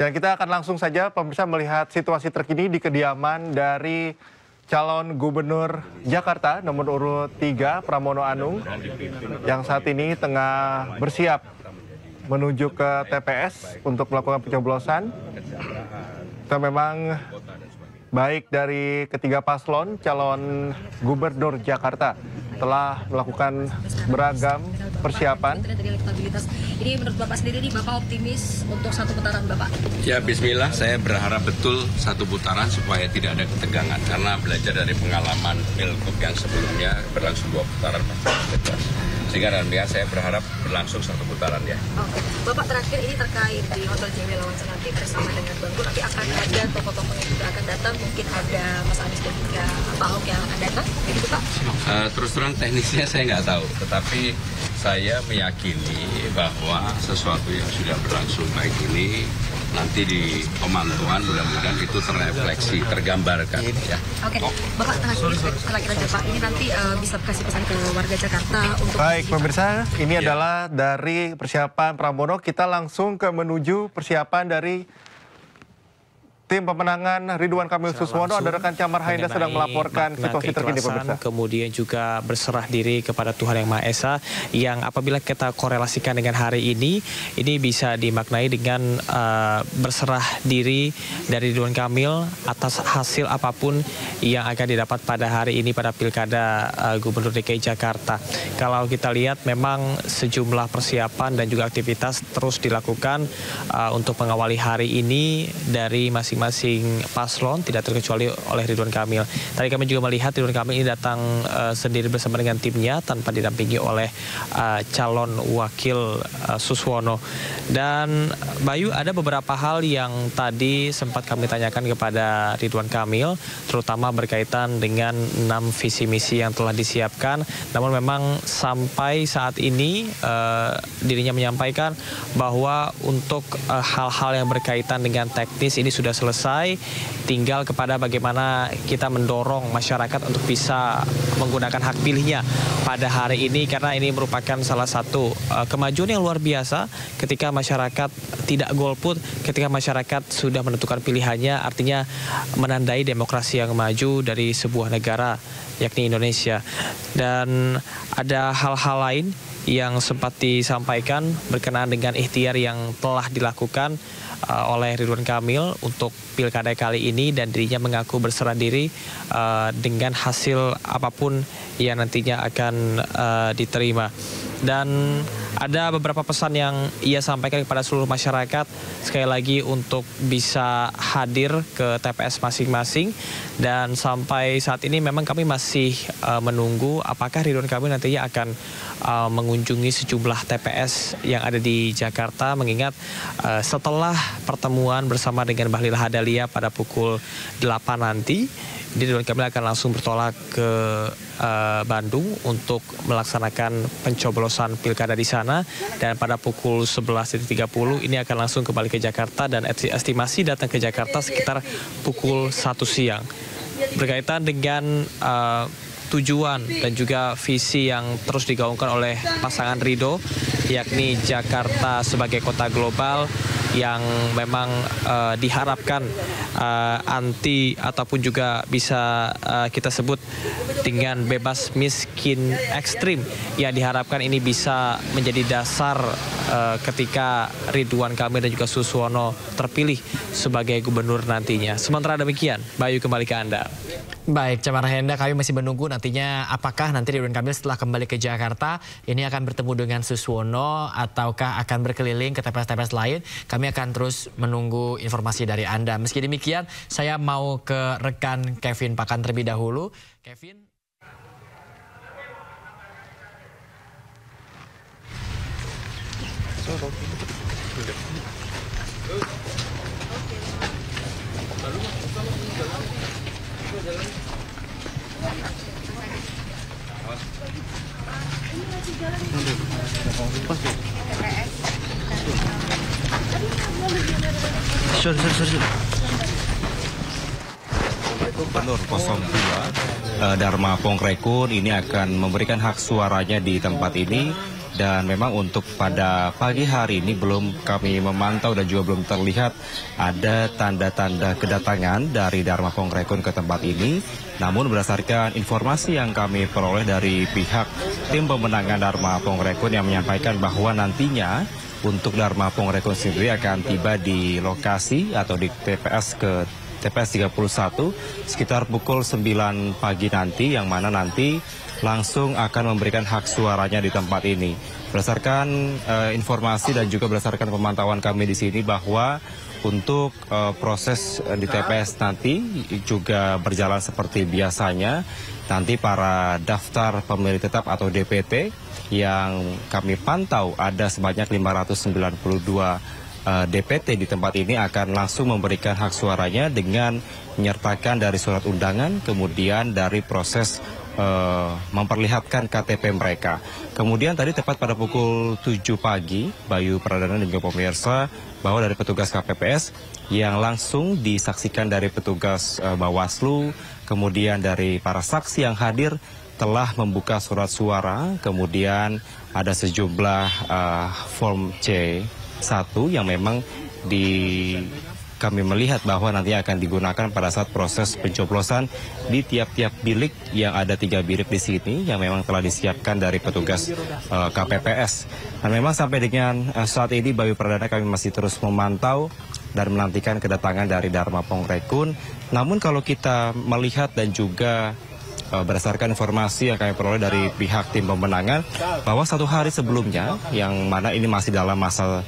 Dan kita akan langsung saja pemirsa melihat situasi terkini di kediaman dari calon gubernur Jakarta nomor urut 3 Pramono Anung yang saat ini tengah bersiap menuju ke TPS untuk melakukan pencoblosan. Kita memang baik dari ketiga paslon calon gubernur Jakarta telah melakukan beragam persiapan. Ini menurut Bapak sendiri, Bapak optimis untuk satu putaran Bapak? Ya, bismillah, saya berharap betul satu putaran supaya tidak ada ketegangan. Karena belajar dari pengalaman pilgub yang sebelumnya berlangsung 2 putaran pasti. Sehingga alhamdulillah saya berharap berlangsung satu putaran ya. Oke. Bapak terakhir ini terkait di Hotel JW Lawansa nanti bersama dengan Bang Gun, nanti akan ada tokoh-tokoh yang juga akan datang, mungkin ada Mas Anies dan juga Pak Ahok yang akan datang, begitu Pak? Terus terang teknisnya saya nggak tahu, tetapi saya meyakini bahwa sesuatu yang sudah berlangsung baik ini nanti di pemantauan mudah-mudahan itu terrefleksi, tergambarkan ya. Oke, Bapak terakhir aja Pak, ini nanti bisa kasih pesan ke warga Jakarta untuk... Baik pemirsa, ini adalah dari persiapan Pramono. Kita langsung ke menuju persiapan dari tim pemenangan Ridwan Kamil Suswono. Ada rekan Camar Hainda sedang melaporkan situasi terkini pemirsa. Kemudian juga berserah diri kepada Tuhan Yang Maha Esa, yang apabila kita korelasikan dengan hari ini bisa dimaknai dengan berserah diri dari Ridwan Kamil atas hasil apapun yang akan didapat pada hari ini pada Pilkada Gubernur DKI Jakarta. Kalau kita lihat memang sejumlah persiapan dan juga aktivitas terus dilakukan untuk mengawali hari ini dari masing-masing paslon, tidak terkecuali oleh Ridwan Kamil. Tadi kami juga melihat Ridwan Kamil ini datang sendiri bersama dengan timnya tanpa didampingi oleh calon wakil Suswono. Dan Bayu, ada beberapa hal yang tadi sempat kami tanyakan kepada Ridwan Kamil, terutama berkaitan dengan 6 visi misi yang telah disiapkan. Namun memang sampai saat ini dirinya menyampaikan bahwa untuk hal-hal yang berkaitan dengan teknis ini sudah selesai, tinggal kepada bagaimana kita mendorong masyarakat untuk bisa menggunakan hak pilihnya pada hari ini, karena ini merupakan salah satu kemajuan yang luar biasa ketika masyarakat tidak golput, ketika masyarakat sudah menentukan pilihannya, artinya menandai demokrasi yang maju dari sebuah negara yakni Indonesia. Dan ada hal-hal lain yang sempat disampaikan berkenaan dengan ikhtiar yang telah dilakukan oleh Ridwan Kamil untuk pilkada kali ini, dan dirinya mengaku berserah diri dengan hasil apapun yang nantinya akan diterima. Dan ada beberapa pesan yang ia sampaikan kepada seluruh masyarakat, sekali lagi untuk bisa hadir ke TPS masing-masing. Dan sampai saat ini memang kami masih menunggu apakah Ridwan Kamil nantinya akan mengunjungi sejumlah TPS yang ada di Jakarta, mengingat setelah pertemuan bersama dengan Bahlil Lahadalia pada pukul 8 nanti, Ridwan Kamil akan langsung bertolak ke Bandung untuk melaksanakan pencoblosan pilkada di sana, dan pada pukul 11.30 ini akan langsung kembali ke Jakarta, dan estimasi datang ke Jakarta sekitar pukul 1 siang. Berkaitan dengan tujuan dan juga visi yang terus digaungkan oleh pasangan Ridho, yakni Jakarta sebagai kota global yang memang diharapkan anti ataupun juga bisa kita sebut dengan bebas miskin ekstrim, yang diharapkan ini bisa menjadi dasar ketika Ridwan Kamil dan juga Suswono terpilih sebagai gubernur nantinya. Sementara demikian, Bayu, kembali ke Anda. Baik, Camar Hainda, kami masih menunggu nantinya apakah nanti Ridwan Kamil setelah kembali ke Jakarta ini akan bertemu dengan Suswono ataukah akan berkeliling ke TPS-TPS lain. Kami akan terus menunggu informasi dari Anda. Meski demikian, saya mau ke rekan Kevin Pakan terlebih dahulu. Kevin. Gubernur 02 Dharma Pongrekun ini akan memberikan hak suaranya di tempat ini Dan memang untuk pada pagi hari ini belum kami memantau dan juga belum terlihat ada tanda-tanda kedatangan dari Dharma Pongrekun ke tempat ini. Namun berdasarkan informasi yang kami peroleh dari pihak tim pemenangan Dharma Pongrekun yang menyampaikan bahwa nantinya untuk Dharma Pongrekun sendiri akan tiba di lokasi atau di TPS 31 sekitar pukul 9 pagi nanti, yang mana nanti langsung akan memberikan hak suaranya di tempat ini. Berdasarkan informasi dan juga berdasarkan pemantauan kami di sini bahwa untuk proses di TPS nanti juga berjalan seperti biasanya. Nanti para daftar pemilih tetap atau DPT yang kami pantau ada sebanyak 592 DPT di tempat ini akan langsung memberikan hak suaranya dengan menyertakan dari surat undangan, kemudian dari proses memperlihatkan KTP mereka. Kemudian tadi tepat pada pukul 7 pagi, Bayu Pradana dan juga pemirsa, bahwa dari petugas KPPS yang langsung disaksikan dari petugas Bawaslu, kemudian dari para saksi yang hadir telah membuka surat suara, kemudian ada sejumlah form C1 yang memang kami melihat bahwa nanti akan digunakan pada saat proses pencoblosan di tiap-tiap bilik yang ada 3 bilik di sini yang memang telah disiapkan dari petugas KPPS. Dan memang sampai dengan saat ini Bayu Pradana kami masih terus memantau dan menantikan kedatangan dari Dharma Pongrekun. Namun kalau kita melihat dan juga berdasarkan informasi yang kami peroleh dari pihak tim pemenangan bahwa 1 hari sebelumnya, yang mana ini masih dalam masa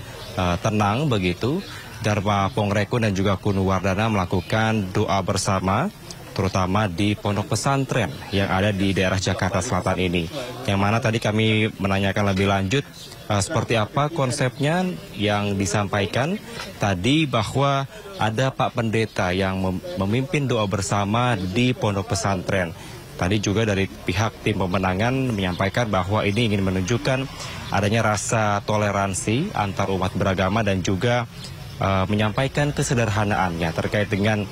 tenang begitu, Dharma Pongrekun dan juga Kunwardana melakukan doa bersama, terutama di pondok pesantren yang ada di daerah Jakarta Selatan ini. Yang mana tadi kami menanyakan lebih lanjut seperti apa konsepnya yang disampaikan tadi, bahwa ada Pak Pendeta yang memimpin doa bersama di pondok pesantren. Tadi juga dari pihak tim pemenangan menyampaikan bahwa ini ingin menunjukkan adanya rasa toleransi antar umat beragama dan juga menyampaikan kesederhanaannya terkait dengan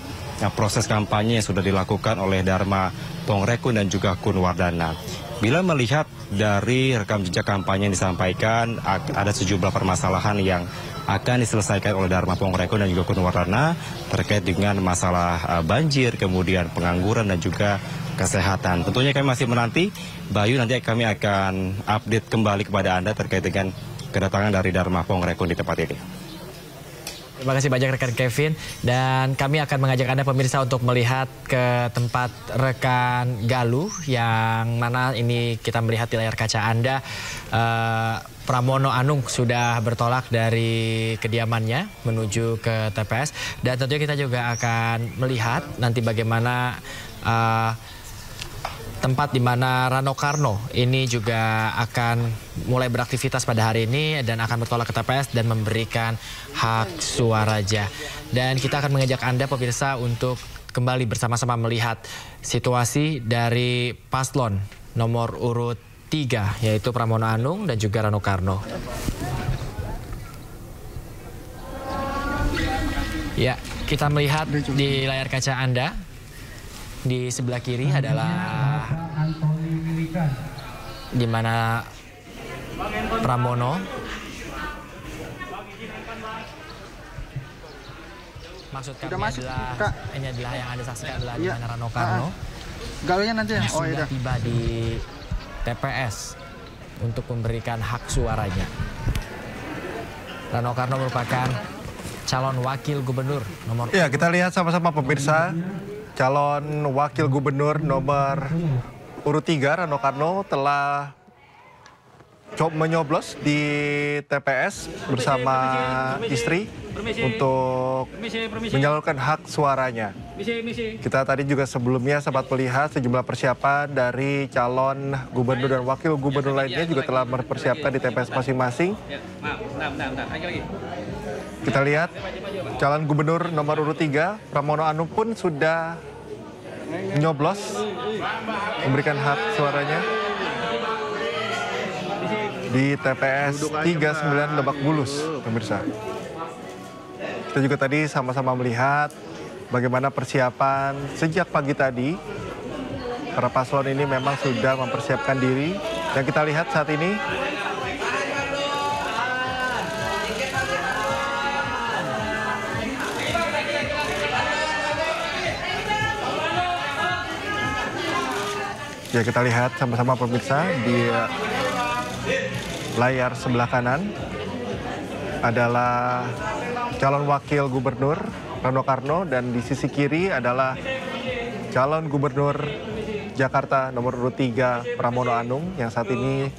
proses kampanye yang sudah dilakukan oleh Dharma Pongrekun dan juga Kunwardana. Bila melihat dari rekam jejak kampanye yang disampaikan, ada sejumlah permasalahan yang akan diselesaikan oleh Dharma Pongrekun dan juga Kunwardana terkait dengan masalah banjir, kemudian pengangguran dan juga kesehatan. Tentunya kami masih menanti, Bayu, nanti kami akan update kembali kepada Anda terkait dengan kedatangan dari Dharma Pongrekun di tempat ini. Terima kasih banyak rekan Kevin, dan kami akan mengajak Anda pemirsa untuk melihat ke tempat rekan Galuh yang mana ini kita melihat di layar kaca Anda. Pramono Anung sudah bertolak dari kediamannya menuju ke TPS, dan tentunya kita juga akan melihat nanti bagaimana tempat di mana Rano Karno ini juga akan mulai beraktivitas pada hari ini dan akan bertolak ke TPS dan memberikan hak suaranya. Dan kita akan mengajak Anda pemirsa untuk kembali bersama-sama melihat situasi dari paslon nomor urut 3, yaitu Pramono Anung dan juga Rano Karno. Ya, kita melihat di layar kaca Anda. Di sebelah kiri adalah di mana Pramono, maksud kami adalah ini adalah yang Anda saksikan adalah di mana Rano Karno Galuhnya nanti ya? Oh, sudah tiba di TPS untuk memberikan hak suaranya. Rano Karno merupakan calon wakil gubernur nomor. Ya, kita lihat sama-sama pemirsa. Calon wakil gubernur nomor urut 3 Rano Karno telah menyoblos di TPS bersama istri untuk menyalurkan hak suaranya. Kita tadi juga sebelumnya sempat melihat sejumlah persiapan dari calon gubernur dan wakil gubernur lainnya juga telah mempersiapkan di TPS masing-masing. Kita lihat calon gubernur nomor urut 3 Pramono Anung pun sudah nyoblos memberikan hak suaranya di TPS 39 Lebak Bulus, pemirsa. Kita juga tadi sama-sama melihat bagaimana persiapan sejak pagi tadi. Para paslon ini memang sudah mempersiapkan diri. Dan kita lihat saat ini Ya, kita lihat sama-sama pemirsa di layar sebelah kanan adalah calon wakil gubernur Rano Karno dan di sisi kiri adalah calon gubernur Jakarta nomor urut 3 Pramono Anung yang saat ini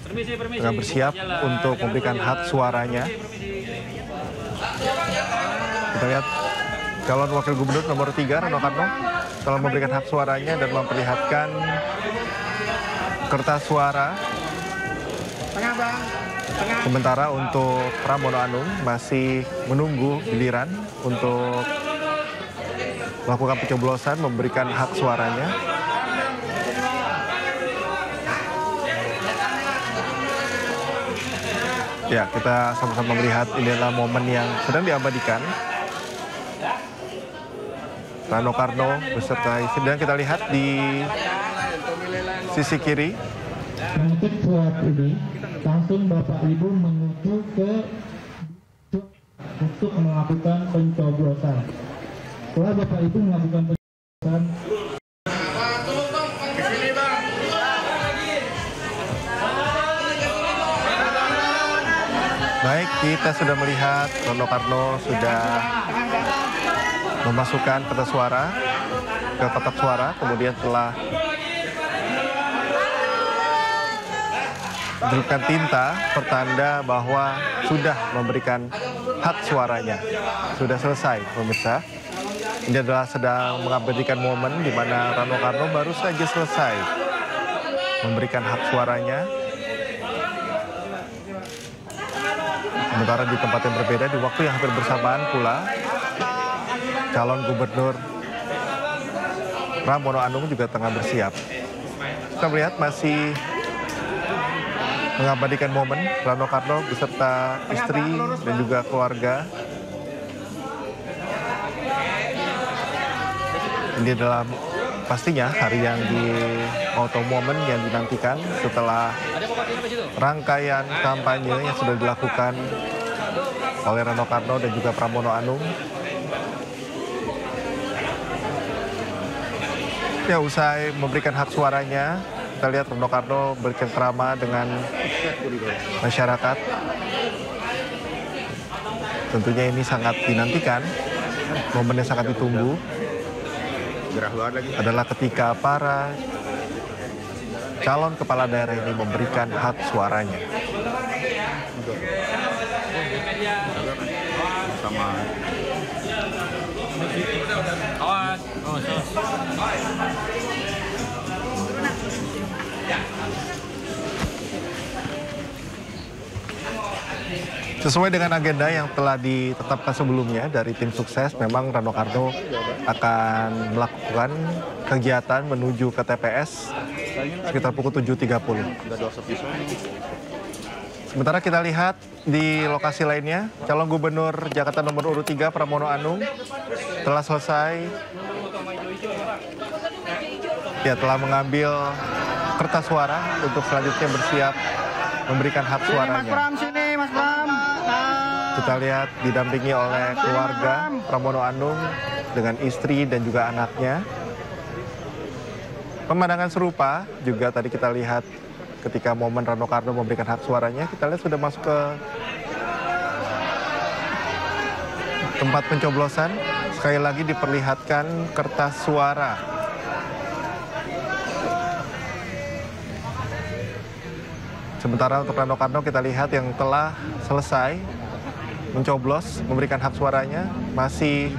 tengah bersiap untuk memberikan hak suaranya. Kita lihat calon wakil gubernur nomor 3 Rano Karno telah memberikan hak suaranya dan memperlihatkan kertas suara. Sementara untuk Pramono Anung masih menunggu giliran untuk melakukan pencoblosan, memberikan hak suaranya. Ya, kita sama-sama melihat ini adalah momen yang sedang diabadikan. Rano Karno beserta istri, dan kita lihat di sisi kiri. Untuk surat ini, langsung Bapak Ibu menuju ke untuk melakukan pencoblosan. Setelah Bapak Ibu melakukan pencoblosan, Baik, kita sudah melihat Rano Karno sudah memasukkan kertas suara ke kotak suara, kemudian telah mencelupkan tinta pertanda bahwa sudah memberikan hak suaranya. Sudah selesai, pemirsa. Ini adalah sedang mengabadikan momen di mana Rano Karno baru saja selesai memberikan hak suaranya. Sementara di tempat yang berbeda, di waktu yang hampir bersamaan pula, calon gubernur Pramono Anung juga tengah bersiap. Kita melihat masih mengabadikan momen Rano Karno beserta istri dan juga keluarga. Ini adalah pastinya hari yang atau momen yang dinantikan setelah rangkaian kampanye yang sudah dilakukan oleh Rano Karno dan juga Pramono Anung. Ya, usai memberikan hak suaranya, kita lihat Rano Karno bercengkrama dengan masyarakat. Tentunya ini sangat dinantikan, momen yang sangat ditunggu adalah ketika para calon kepala daerah ini memberikan hak suaranya. Sesuai dengan agenda yang telah ditetapkan sebelumnya dari tim sukses, memang Rano Karno akan melakukan kegiatan menuju ke TPS sekitar pukul 7.30. Sementara kita lihat di lokasi lainnya, calon gubernur Jakarta nomor urut 3 Pramono Anung telah selesai, ya telah mengambil kertas suara untuk selanjutnya bersiap memberikan hak suaranya. Kita lihat didampingi oleh keluarga Pramono Anung dengan istri dan juga anaknya. Pemandangan serupa juga tadi kita lihat ketika momen Rano Karno memberikan hak suaranya. Kita lihat sudah masuk ke tempat pencoblosan. Sekali lagi diperlihatkan kertas suara. Sementara untuk Rano Karno kita lihat yang telah selesai mencoblos, memberikan hak suaranya, masih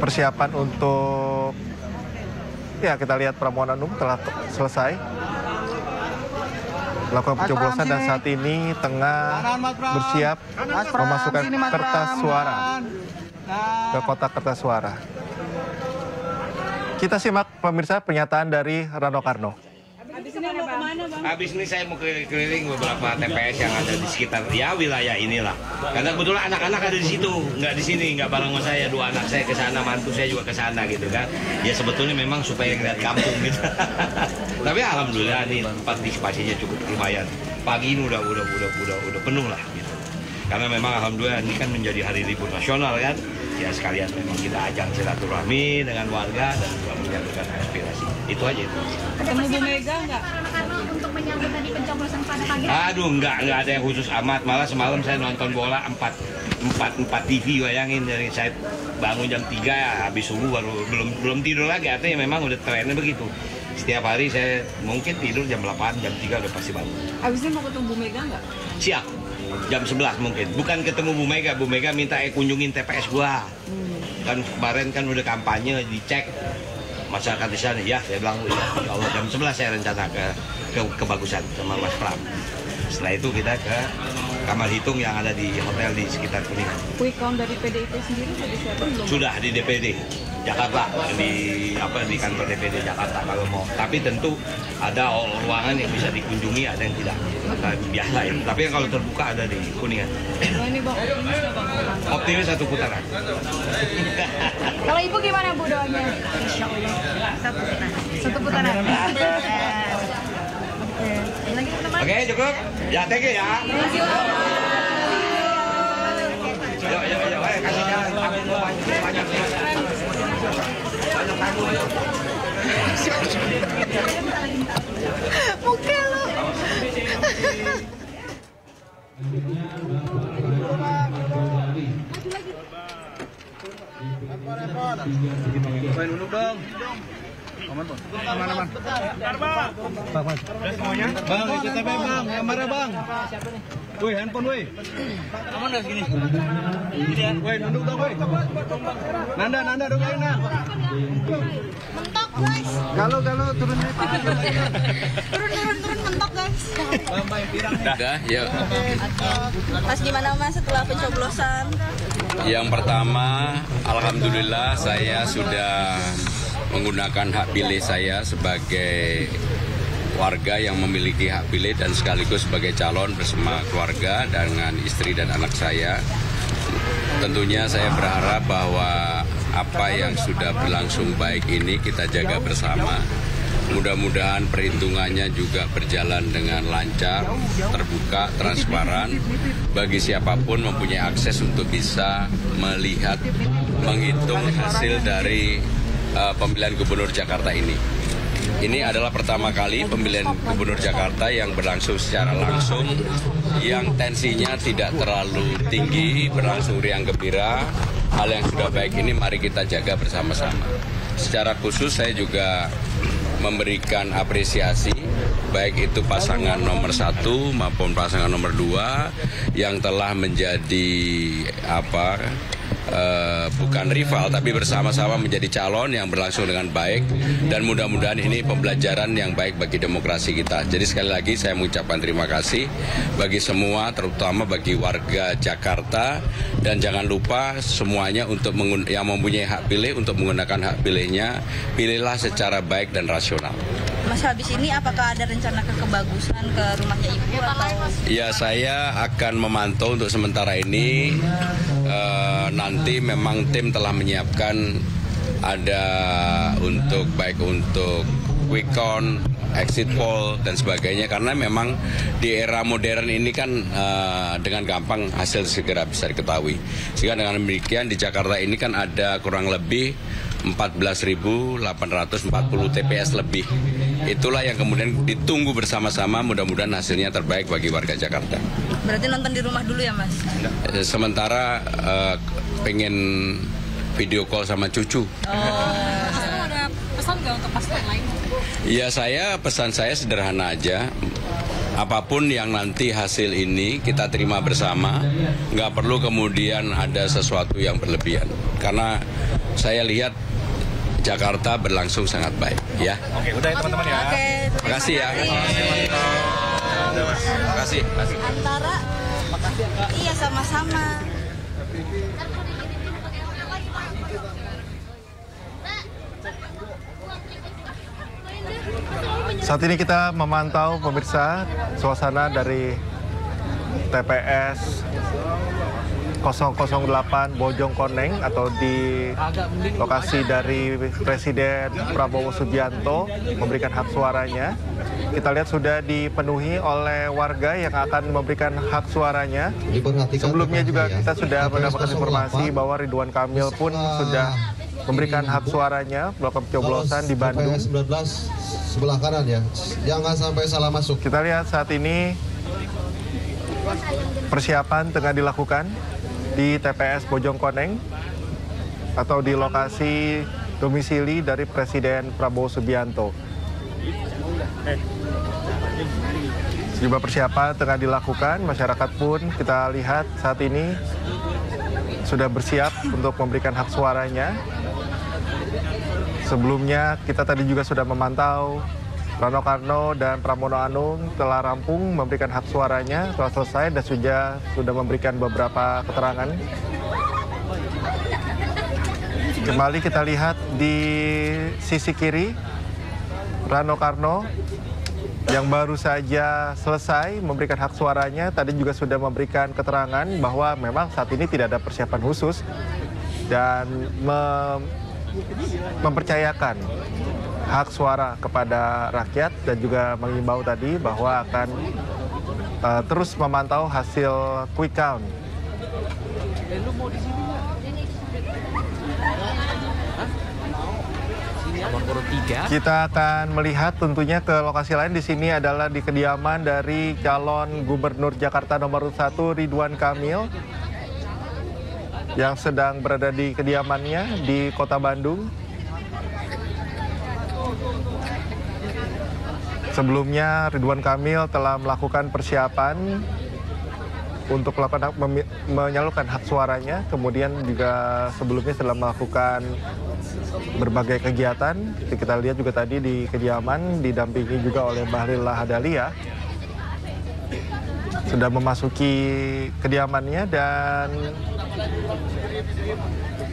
persiapan untuk, ya kita lihat Pramono Anung telah selesai melakukan pencoblosan dan saat ini tengah bersiap memasukkan kertas suara ke kotak kertas suara. Kita simak pemirsa pernyataan dari Rano Karno. Habis ini saya mau keliling beberapa TPS yang ada di sekitar wilayah inilah. Karena kebetulan anak-anak ada di situ, nggak di sini, nggak bareng sama saya. 2 anak saya ke sana, mantu saya juga ke sana gitu kan. Ya sebetulnya memang supaya ngeliat kampung gitu. Tapi alhamdulillah nih partisipasinya cukup lumayan. Pagi ini udah penuh lah gitu. Karena memang alhamdulillah ini kan menjadi hari libur nasional kan. Ya sekalian memang kita ajang silaturahmi dengan warga dan juga menyatukan aspirasi. Itu aja itu. Ketemu Bu Mega nggak? Untuk menyambut tadi pencoblosan pada pagi. Aduh, nggak ada yang khusus amat. Malah semalam saya nonton bola 4 TV, bayangin. Dari saya bangun jam 3 ya, habis subuh baru belum tidur lagi. Artinya memang udah trennya begitu. Setiap hari saya mungkin tidur jam 8, jam 3 udah pasti bangun. Abisnya mau ketemu Bu Mega nggak? Siap, jam 11 mungkin. Bukan ketemu Bu Mega minta kunjungin TPS gua. Kan kemarin kan udah kampanye, dicek masyarakat di sana. Ya, saya bilang, ya Allah, jam 11 saya rencana ke Bagusan sama Mas Pram. Setelah itu kita ke kamar hitung yang ada di hotel di sekitar Kuningan. Quick count dari PDIP sendiri sudah disiapkan belum? Sudah di DPD Jakarta, di kantor DPD Jakarta kalau mau. Tapi tentu ada ruangan yang bisa dikunjungi, ada yang tidak. Biasa itu. Tapi kalau terbuka ada di Kuningan. Nah, ini Bang, optimis nggak Bang? Optimis 1 putaran. Kalau Ibu gimana Bu doanya? Insya Allah 1 putaran. 1 putaran. Oke, cukup. Ya, thank you ya. Yuk, ayo kasih jalan. Banyak. Muka lo. Main duduk dong. Aman, Bang. Aman. Bang. Semuanya? Bang, ikut TP, Bang. Yang marah, Bang. Woi, handphone, woi. Aman dah segini. Woi, duduk dong, woi. Nanda, doain, Nanda. Mentok, guys. Galuh, turun. Turun, mentok, guys. Udah, yuk. Mas, gimana Mas setelah pencoblosan? Yang pertama, alhamdulillah saya sudah menggunakan hak pilih saya sebagai warga yang memiliki hak pilih dan sekaligus sebagai calon bersama keluarga dengan istri dan anak saya. Tentunya saya berharap bahwa apa yang sudah berlangsung baik ini kita jaga bersama. Mudah-mudahan perhitungannya juga berjalan dengan lancar, terbuka, transparan. Bagi siapapun mempunyai akses untuk bisa melihat, menghitung hasil dari pemilihan gubernur Jakarta ini. Ini adalah pertama kali pemilihan gubernur Jakarta yang berlangsung secara langsung, yang tensinya tidak terlalu tinggi, berlangsung riang gembira. Hal yang sudah baik ini mari kita jaga bersama-sama. Secara khusus saya juga memberikan apresiasi baik itu pasangan nomor 1 maupun pasangan nomor 2 yang telah menjadi bukan rival tapi bersama-sama menjadi calon yang berlangsung dengan baik, dan mudah-mudahan ini pembelajaran yang baik bagi demokrasi kita. Jadi sekali lagi saya mengucapkan terima kasih bagi semua, terutama bagi warga Jakarta, dan jangan lupa semuanya untuk yang mempunyai hak pilih untuk menggunakan hak pilihnya, pilihlah secara baik dan rasional. Mas, habis ini apakah ada rencana ke Kebagusan, ke rumahnya Ibu atau? Ya, saya akan memantau untuk sementara ini. Nanti memang tim telah menyiapkan ada baik untuk quick count, exit poll dan sebagainya, karena memang di era modern ini kan dengan gampang hasil segera bisa diketahui. Sehingga dengan demikian di Jakarta ini kan ada kurang lebih 14.840 TPS lebih. Itulah yang kemudian ditunggu bersama-sama, mudah-mudahan hasilnya terbaik bagi warga Jakarta. Berarti nonton di rumah dulu ya, Mas? Sementara pengen video call sama cucu. Ada pesan nggak untuk paslon lain? Ya, pesan saya sederhana aja. Apapun yang nanti hasil ini kita terima bersama, nggak perlu kemudian ada sesuatu yang berlebihan. Karena saya lihat Jakarta berlangsung sangat baik, ya. Oke, udah ya teman-teman ya. Oke, terima kasih ya. Terima kasih. Antara, iya sama-sama. Saat ini kita memantau pemirsa suasana dari TPS 008 Bojongkoneng atau di lokasi dari Presiden Prabowo Subianto memberikan hak suaranya. kita lihat sudah dipenuhi oleh warga yang akan memberikan hak suaranya. Sebelumnya juga kita sudah mendapatkan informasi bahwa Ridwan Kamil pun sudah memberikan hak suaranya melakukan pencoblosan di Bandung. 19 sebelah kanan ya, jangan sampai salah masuk. Kita lihat saat ini persiapan tengah dilakukan di TPS Bojongkoneng atau di lokasi domisili dari Presiden Prabowo Subianto. Sejumlah persiapan tengah dilakukan, masyarakat pun kita lihat saat ini sudah bersiap untuk memberikan hak suaranya. Sebelumnya kita tadi juga sudah memantau Rano Karno dan Pramono Anung telah rampung memberikan hak suaranya, telah selesai dan sudah memberikan beberapa keterangan. Kembali kita lihat di sisi kiri Rano Karno yang baru saja selesai memberikan hak suaranya, tadi juga sudah memberikan keterangan bahwa memang saat ini tidak ada persiapan khusus dan mempercayakan hak suara kepada rakyat dan juga mengimbau tadi bahwa akan terus memantau hasil quick count. Kita akan melihat tentunya ke lokasi lain. Di sini adalah di kediaman dari calon Gubernur Jakarta nomor 1 Ridwan Kamil yang sedang berada di kediamannya di Kota Bandung. Sebelumnya Ridwan Kamil telah melakukan persiapan untuk menyalurkan hak suaranya, kemudian juga sebelumnya telah melakukan berbagai kegiatan. Kita lihat juga tadi di kediaman didampingi juga oleh Bahlil Lahadalia. Sudah memasuki kediamannya dan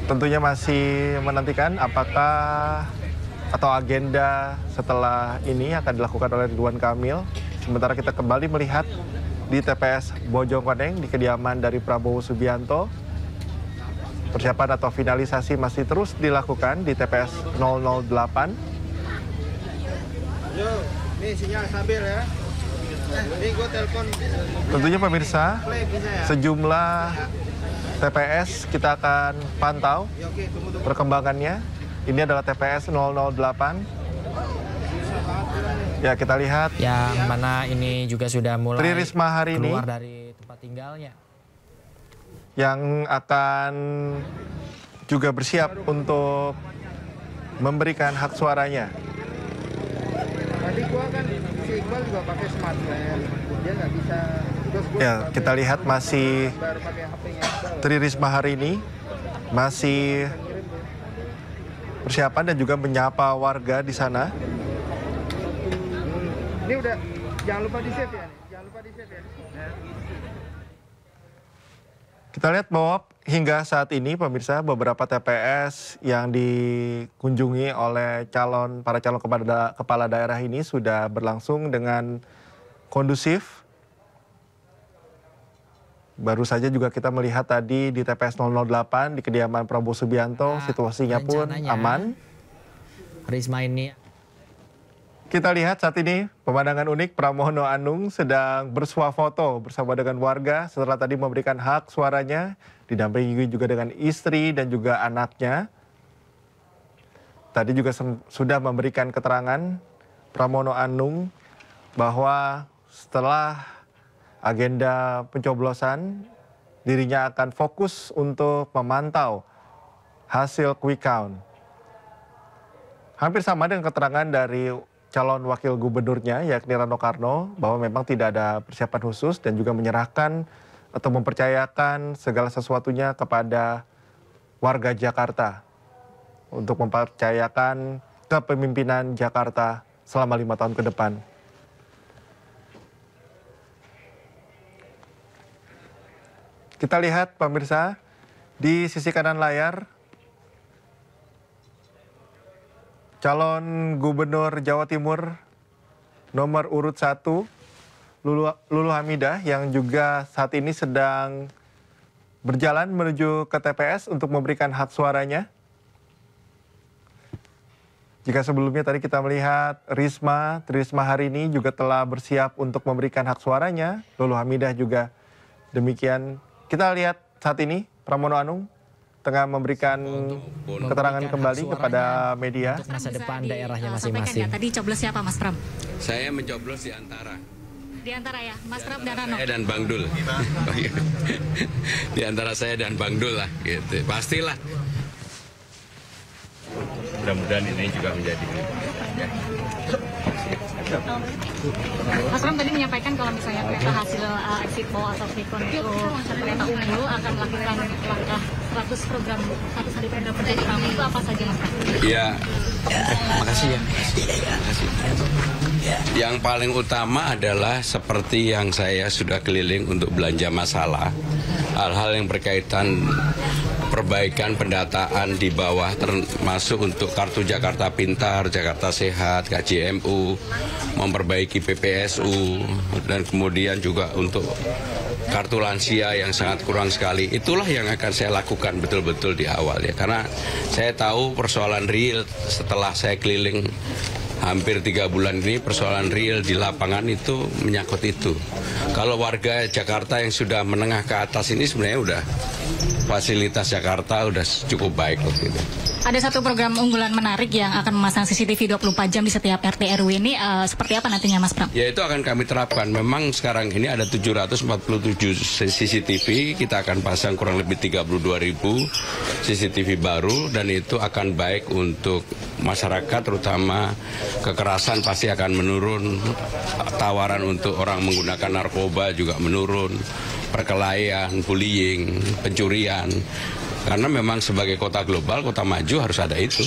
tentunya masih menantikan apakah atau agenda setelah ini akan dilakukan oleh Ridwan Kamil. Sementara kita kembali melihat di TPS Bojongkoneng di kediaman dari Prabowo Subianto. Persiapan atau finalisasi masih terus dilakukan di TPS 008. Yo, ini sinyal stabil ya. Ini gue telepon. Tentunya pemirsa, sejumlah TPS kita akan pantau perkembangannya. Ini adalah TPS 008. Ya, kita lihat yang mana ini juga sudah mulai Tri Risma hari ini keluar dari tempat tinggalnya, yang akan juga bersiap untuk memberikan hak suaranya. Tadi gua kan si Iqbal juga pakai smartphone, dia nggak bisa. Ya, kita lihat masih Tri Risma hari ini masih persiapan dan juga menyapa warga di sana. Ini udah, jangan lupa di save ya. Jangan lupa di save ya. Kita lihat bahwa hingga saat ini pemirsa beberapa TPS yang dikunjungi oleh para calon kepala daerah ini sudah berlangsung dengan kondusif. Baru saja juga kita melihat tadi di TPS 008 di kediaman Prabowo Subianto, situasinya pun aman. Risma ini. Kita lihat saat ini pemandangan unik Pramono Anung sedang bersuah foto bersama dengan warga setelah tadi memberikan hak suaranya, didampingi juga dengan istri dan juga anaknya. Tadi juga sudah memberikan keterangan Pramono Anung bahwa setelah agenda pencoblosan, dirinya akan fokus untuk memantau hasil quick count. Hampir sama dengan keterangan dari calon wakil gubernurnya yakni Rano Karno bahwa memang tidak ada persiapan khusus dan juga menyerahkan atau mempercayakan segala sesuatunya kepada warga Jakarta untuk mempercayakan kepemimpinan Jakarta selama 5 tahun ke depan. Kita lihat pemirsa di sisi kanan layar calon gubernur Jawa Timur nomor urut 1 Lulu Hamidah yang juga saat ini sedang berjalan menuju ke TPS untuk memberikan hak suaranya. Jika sebelumnya tadi kita melihat Tri Risma hari ini juga telah bersiap untuk memberikan hak suaranya. Lulu Hamidah juga demikian. Kita lihat saat ini Pramono Anung tengah memberikan keterangan kembali kepada media. Untuk masa depan daerahnya Ya, masing-masing. tadi coblos siapa Mas Pram? Saya mencoblos di antara. Di antara ya, Mas Pram dan Rano. Saya dan Bang Dul. Di antara saya dan Bang Dul lah, gitu. Pastilah. Mudah-mudahan ini juga menjadi ya. Mas Pram tadi menyampaikan kalau misalnya kereta hasil exit poll atau quick count itu kereta unggul akan melakukan langkah 100 program 100 hari program kerja kami itu apa saja Mas Pram? Ya, makasih ya. Makasih. Yang paling utama adalah seperti yang saya sudah keliling untuk belanja masalah, hal-hal yang berkaitan perbaikan pendataan di bawah termasuk untuk Kartu Jakarta Pintar, Jakarta Sehat, KJMU, memperbaiki PPSU, dan kemudian juga untuk kartu lansia yang sangat kurang sekali. Itulah yang akan saya lakukan betul-betul di awal ya, karena saya tahu persoalan real setelah saya keliling hampir 3 bulan ini, persoalan real di lapangan itu menyangkut itu. Kalau warga Jakarta yang sudah menengah ke atas ini sebenarnya udah fasilitas Jakarta udah cukup baik gitu. Ada satu program unggulan menarik yang akan memasang CCTV 24 jam di setiap RT RW ini seperti apa nantinya Mas Pram? Ya itu akan kami terapkan. Memang sekarang ini ada 747 CCTV, kita akan pasang kurang lebih 32.000 CCTV baru dan itu akan baik untuk masyarakat, terutama kekerasan pasti akan menurun, tawaran untuk orang menggunakan narkoba juga menurun, perkelahian, bullying, pencurian. Karena memang sebagai kota global, kota maju harus ada itu.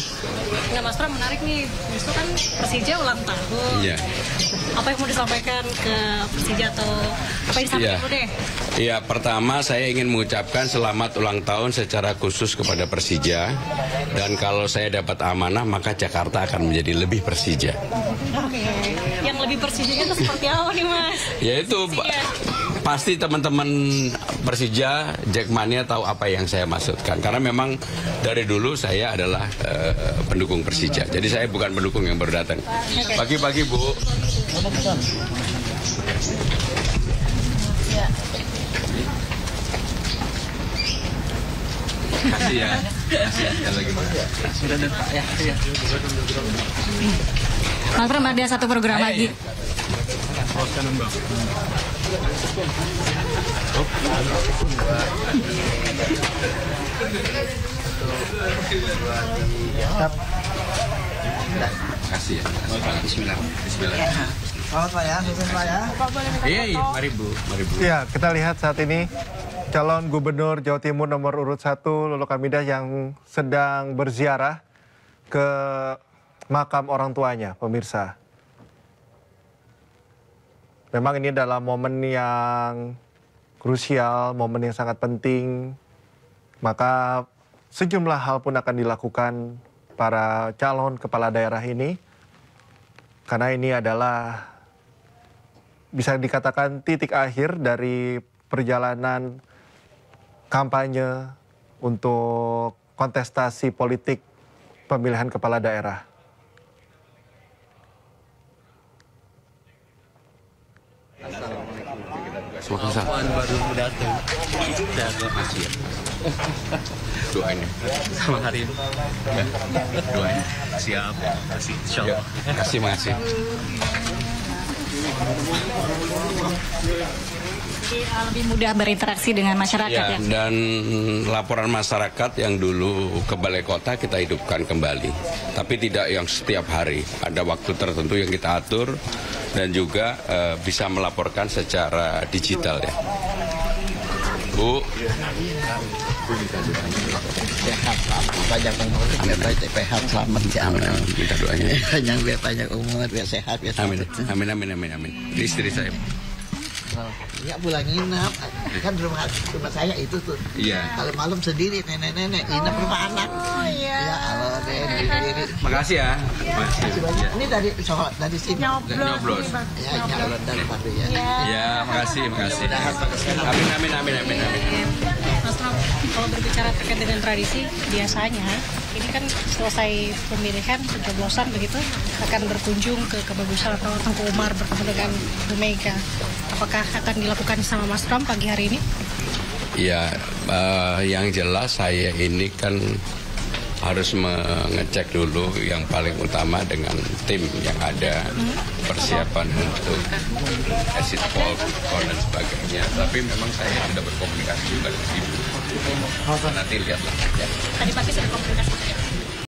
Nah Mas Pram menarik nih, justru kan Persija ulang tahun. Iya. Apa yang mau disampaikan ke Persija atau apa yang disampaikan dulu deh? Iya, pertama saya ingin mengucapkan selamat ulang tahun secara khusus kepada Persija. Dan kalau saya dapat amanah, maka Jakarta akan menjadi lebih Persija. Oke, yang lebih Persija itu seperti apa nih Mas? Ya itu pasti teman-teman Persija, Jackmania tahu apa yang saya maksudkan. Karena memang dari dulu saya adalah pendukung Persija. Jadi saya bukan pendukung yang baru datang. Pagi-pagi Bu. Kasih ya. Kasih ya. Lagi sudah ada Pak ya. Mas Pram ada satu program lagi. Kasih ya. Bismillah. Bismillah. Selamat Pak ya, sukses Pak ya. Iya, mari Bu. Mari Bu. Ya, kita lihat saat ini calon gubernur Jawa Timur nomor urut 1 Lulu Hamidah yang sedang berziarah ke makam orang tuanya, pemirsa. Memang ini adalah momen yang krusial, momen yang sangat penting. Maka sejumlah hal pun akan dilakukan para calon kepala daerah ini. Karena ini adalah bisa dikatakan titik akhir dari perjalanan kampanye untuk kontestasi politik pemilihan kepala daerah. Kapan baru datang? Masih ya. Doain ya. Sama hari ini. Ya. Doain. Siap. Kasih. Insyaallah. Kasih makasih. Jadi lebih mudah berinteraksi dengan masyarakat ya. Dan laporan masyarakat yang dulu ke balai kota kita hidupkan kembali. Tapi tidak yang setiap hari. Ada waktu tertentu yang kita atur dan juga bisa melaporkan secara digital ya. Bu. Sehat, banyak umur, biar sehat, selamat ya. Minta doanya. Yang biar banyak umur, biar sehat, biar selamat. Amin, amin, amin, amin. Ini istri saya. Ya pulang nginap, kan rumah saya itu tuh. Iya. Kalau malam sendiri nenek-nenek nginap rumah anak. Oh iya. Ya Allah, sendiri. Makasih ya. Makasih banyak. Ini dari sholat dari sini. Nyoblos. Ya, nyoblos dari Padu ya. Ya, makasih, makasih. Amin, amin, amin, amin, amin. Mas Pram, Kalau berbicara terkait dengan tradisi, biasanya ini kan selesai pemilihan, pencoblosan begitu, akan berkunjung ke Kebagusan atau Tengku Umar bertemu dengan Bu Mega. Apakah akan dilakukan sama Mas Pram pagi hari ini? Ya, yang jelas saya ini kan harus mengecek dulu yang paling utama dengan tim yang ada, persiapan untuk exit poll dan sebagainya. Tapi memang saya sudah berkomunikasi juga dengan Ibu. Nanti lihatlah. Ya. Tadi pagi sudah komunikasi.